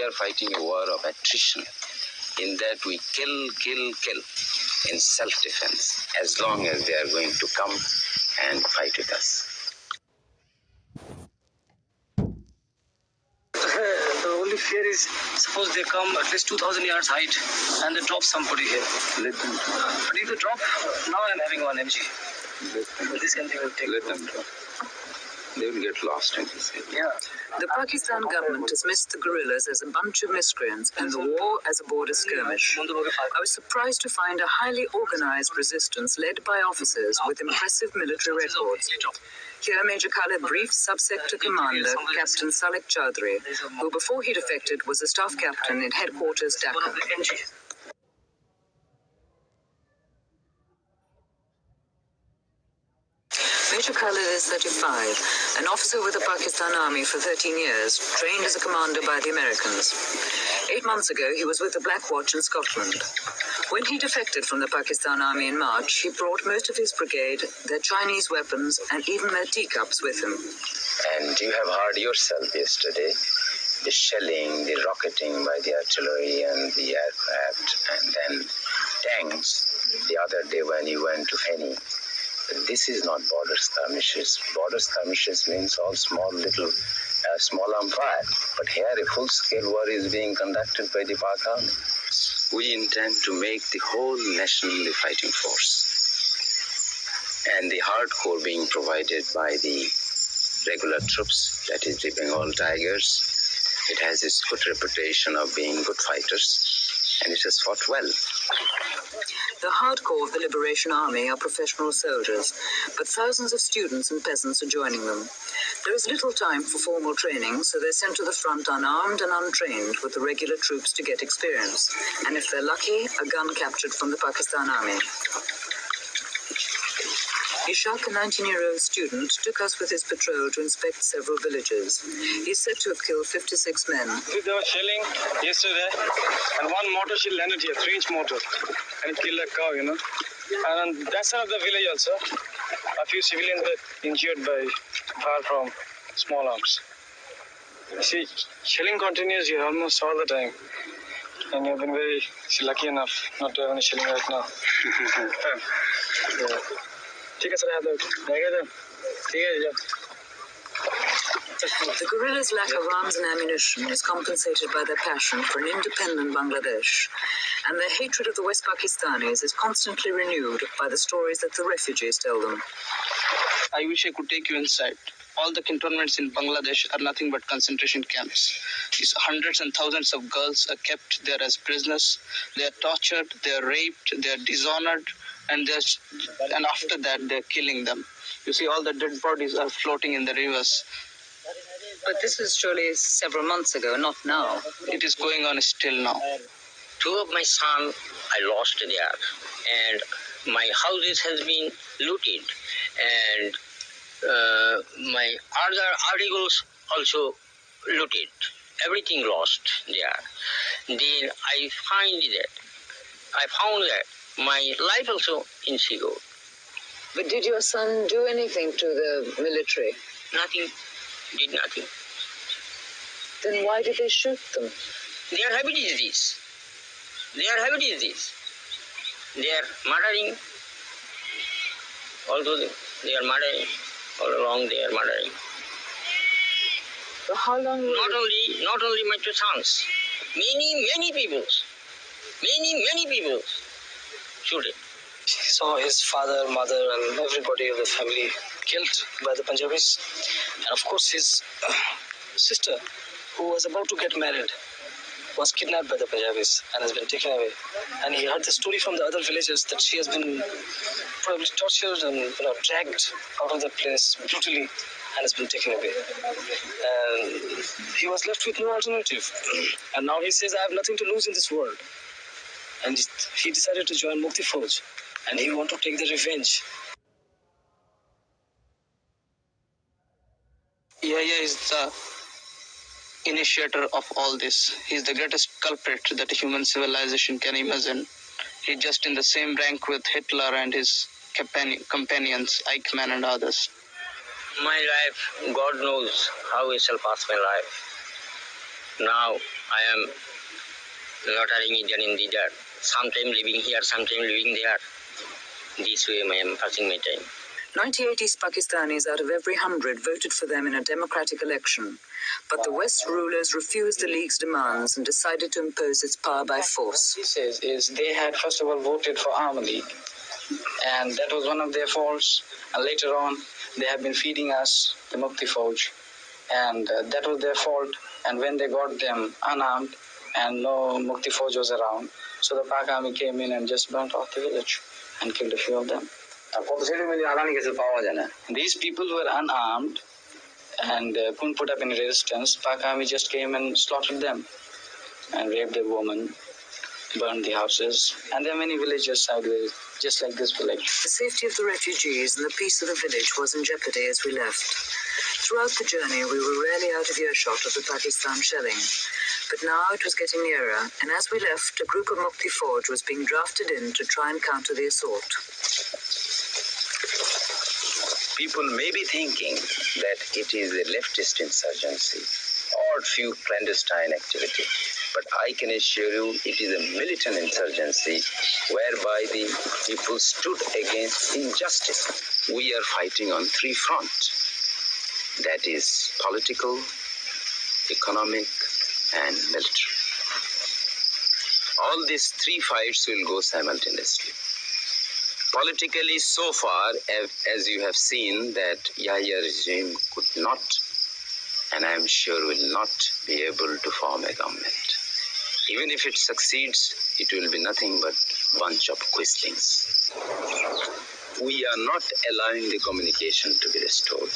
are fighting a war of attrition, in that we kill in self-defense, as long as they are going to come and fight with us. The only fear is, suppose they come at least 2,000 yards height and they drop somebody here. Let them drop. But if they drop, now I'm having one MG. But this can will take. Let them drop. They will get lost in this area. Yeah. The Pakistan government dismissed the guerrillas as a bunch of miscreants and the war as a border skirmish. I was surprised to find a highly organized resistance led by officers with impressive military records. Here, Major Khaled briefed Sub-Sector Commander Captain Salek Chowdhury, who before he defected was a staff captain in headquarters Dhaka. Major Khaled is 35, an officer with the Pakistan Army for 13 years, trained as a commander by the Americans. 8 months ago, he was with the Black Watch in Scotland. When he defected from the Pakistan Army in March, he brought most of his brigade, their Chinese weapons, and even their teacups with him. And you have heard yourself yesterday the shelling, the rocketing by the artillery and the aircraft, and then tanks the other day when you went to Feni. This is not border skirmishes. Border skirmishes means all small arm fire. But here a full-scale war is being conducted by the Pak Army. We intend to make the whole nation the fighting force. And the hardcore being provided by the regular troops, that is the Bengal Tigers. It has its good reputation of being good fighters, and it has fought well. The hardcore of the Liberation Army are professional soldiers, but thousands of students and peasants are joining them. There is little time for formal training, so they're sent to the front unarmed and untrained with the regular troops to get experience. And if they're lucky, a gun captured from the Pakistan Army. Ishaq, a 19-year-old student, took us with his patrol to inspect several villages. He's said to have killed 56 men. There was shelling yesterday, and one mortar shell landed here, 3-inch mortar, and it killed a cow, And on that side of the village also, a few civilians were injured by fire from small arms. You see, shelling continues here almost all the time. And you've been very lucky enough not to have any shelling right now. Yeah. The guerrillas' lack of arms and ammunition is compensated by their passion for an independent Bangladesh, and their hatred of the West Pakistanis is constantly renewed by the stories that the refugees tell them. I wish I could take you inside. All the cantonments in Bangladesh are nothing but concentration camps. These hundreds and thousands of girls are kept there as prisoners. They are tortured, they are raped, they are dishonored, and after that they're killing them. You see, all the dead bodies are floating in the rivers. But this was surely several months ago, not now. It is going on still now. 2 of my sons I lost there, and my houses has been looted, and my other articles also looted. Everything lost there. Then I found that my life also insecure. But did your son do anything to the military? Nothing. Did nothing. Then why did they shoot them? Their habit is this. They are murdering. Although they are murdering. All along they are murdering. For how long? Not only my 2 sons. Many people shoot it. He saw his father, mother, and everybody of the family killed by the Punjabis. And of course his sister, who was about to get married, was kidnapped by the Punjabis and has been taken away. And he heard the story from the other villagers that she has been probably tortured and dragged out of the place brutally and has been taken away. And he was left with no alternative. And now he says, I have nothing to lose in this world. And he decided to join Mukti Fauj, and he wanted to take the revenge. Yahya is the initiator of all this. He's the greatest culprit that human civilization can imagine. He's just in the same rank with Hitler and his companions, Eichmann and others. My life, God knows how I shall pass my life. Now, I am loitering Indian in the there. Sometime living here, sometime living there. This way I am passing my time. 98 East Pakistanis out of every 100 voted for them in a democratic election. But the West rulers refused the League's demands and decided to impose its power by force. He says is they had first of all voted for Army League, and that was one of their faults. And later on, they have been feeding us the Mukti Fauj, and that was their fault. And when they got them unarmed and no Mukti Fauj was around, so the Pak army came in and just burnt off the village and killed a few of them. These people were unarmed and couldn't put up any resistance. Pak army just came and slaughtered them and raped the woman, burned the houses, and there are many villages sideways, just like this village. The safety of the refugees and the peace of the village was in jeopardy as we left. Throughout the journey, we were rarely out of earshot of the Pakistan shelling. But now it was getting nearer, and as we left, a group of Mukti Fauj was being drafted in to try and counter the assault. People may be thinking that it is a leftist insurgency or few clandestine activity, but I can assure you it is a militant insurgency whereby the people stood against injustice. We are fighting on three fronts. That is political, economic, and military. All these three fights will go simultaneously. Politically, so far, as you have seen, that Yahya regime could not, and I am sure will not, be able to form a government. Even if it succeeds, it will be nothing but bunch of quislings. We are not allowing the communication to be restored.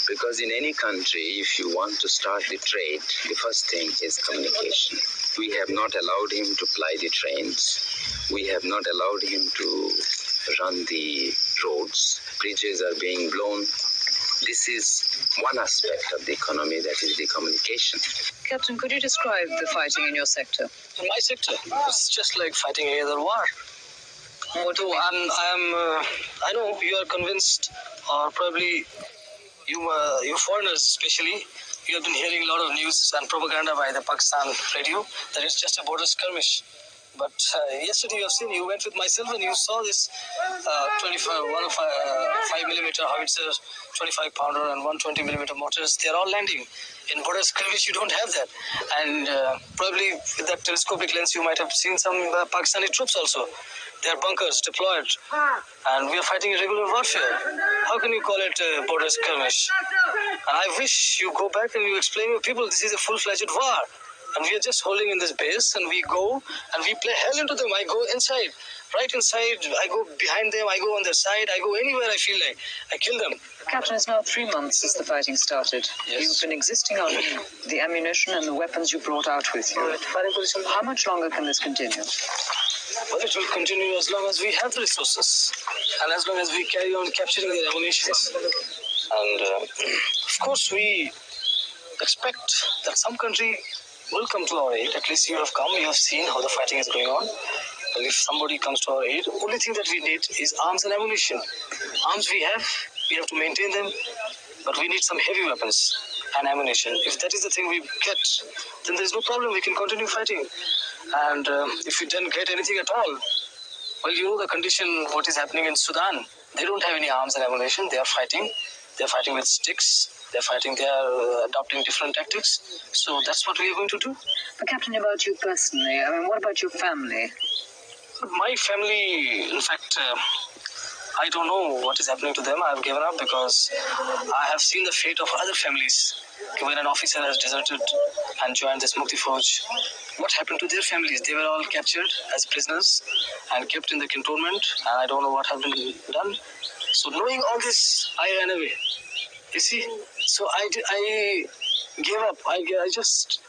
Because in any country, if you want to start the trade, the first thing is communication. We have not allowed him to ply the trains. We have not allowed him to run the roads. Bridges are being blown. This is one aspect of the economy, that is the communication. Captain, could you describe the fighting in your sector? In my sector, it's just like fighting any other war. I know you are convinced, or probably you foreigners especially, you have been hearing a lot of news and propaganda by the Pakistan radio that it's just a border skirmish. But yesterday you went with myself and you saw this 5mm howitzer, 25-pounder and 120mm mortars. They're all landing. In border skirmish, you don't have that. And probably with that telescopic lens, you might have seen some Pakistani troops also. Their bunkers deployed. And we are fighting irregular warfare. How can you call it a border skirmish? And I wish you go back and you explain to people this is a full-fledged war. And we are just holding in this base, and we go and we play hell into them. I go inside, right inside. I go behind them. I go on their side. I go anywhere I feel like. I kill them. Captain, it's now 3 months since the fighting started. Yes. You've been existing on the ammunition and the weapons you brought out with you. How much longer can this continue? Well, it will continue as long as we have the resources and as long as we carry on capturing the ammunition. And of course, we expect that some country will come to our aid. At least you have come, you have seen how the fighting is going on. And if somebody comes to our aid, only thing that we need is arms and ammunition. Arms we have to maintain them, but we need some heavy weapons and ammunition. If that is the thing we get, then there is no problem, we can continue fighting. And if we don't get anything at all, well, you know the condition, what is happening in Sudan. They don't have any arms and ammunition, they are fighting. They're fighting with sticks. They are adopting different tactics. So that's what we are going to do. But Captain, about you personally, what about your family? My family, in fact, I don't know what is happening to them. I have given up because I have seen the fate of other families. When an officer has deserted and joined this Mukti Fauj, what happened to their families? They were all captured as prisoners and kept in the cantonment, and I don't know what has been done. So knowing all this, I ran away. You see, so I gave up. I just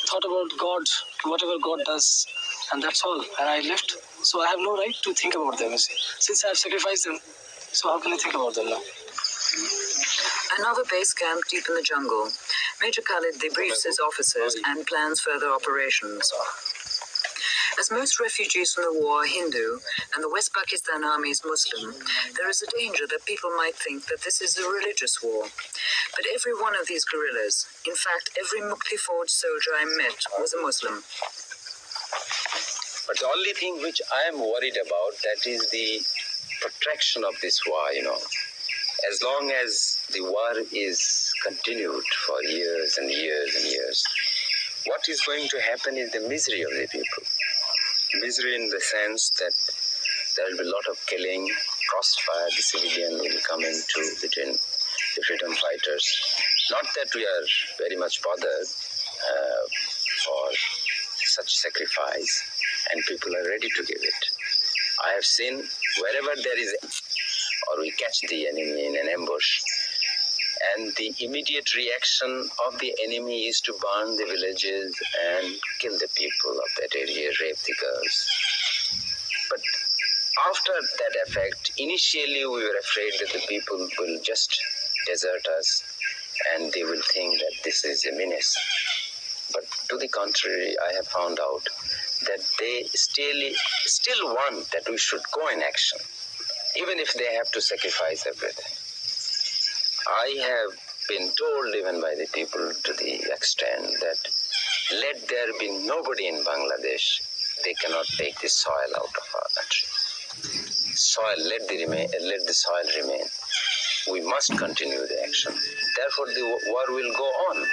thought about God, whatever God does, and that's all. And I left. So I have no right to think about them, you see. Since I have sacrificed them, so how can I think about them now? Another base camp deep in the jungle. Major Khaled debriefs his officers and plans further operations. As most refugees from the war are Hindu and the West Pakistan Army is Muslim, there is a danger that people might think that this is a religious war. But every one of these guerrillas, in fact every Mukti Ford soldier I met, was a Muslim. But the only thing which I am worried about, that is the protraction of this war, As long as the war is continued for years and years and years, what is going to happen is the misery of the people. Misery in the sense that there will be a lot of killing, crossfire, the civilian will come into between the freedom fighters. Not that we are very much bothered for such sacrifice, and people are ready to give it. I have seen wherever there is, or we catch the enemy in an ambush, and the immediate reaction of the enemy is to burn the villages and kill the people of that area, rape the girls. But after that effect, initially we were afraid that the people will just desert us and they will think that this is a menace. But to the contrary, I have found out that they still want that we should go in action, even if they have to sacrifice everything. I have been told even by the people to the extent that let there be nobody in Bangladesh, they cannot take the soil out of our country. Let the soil remain. We must continue the action. Therefore, the war will go on.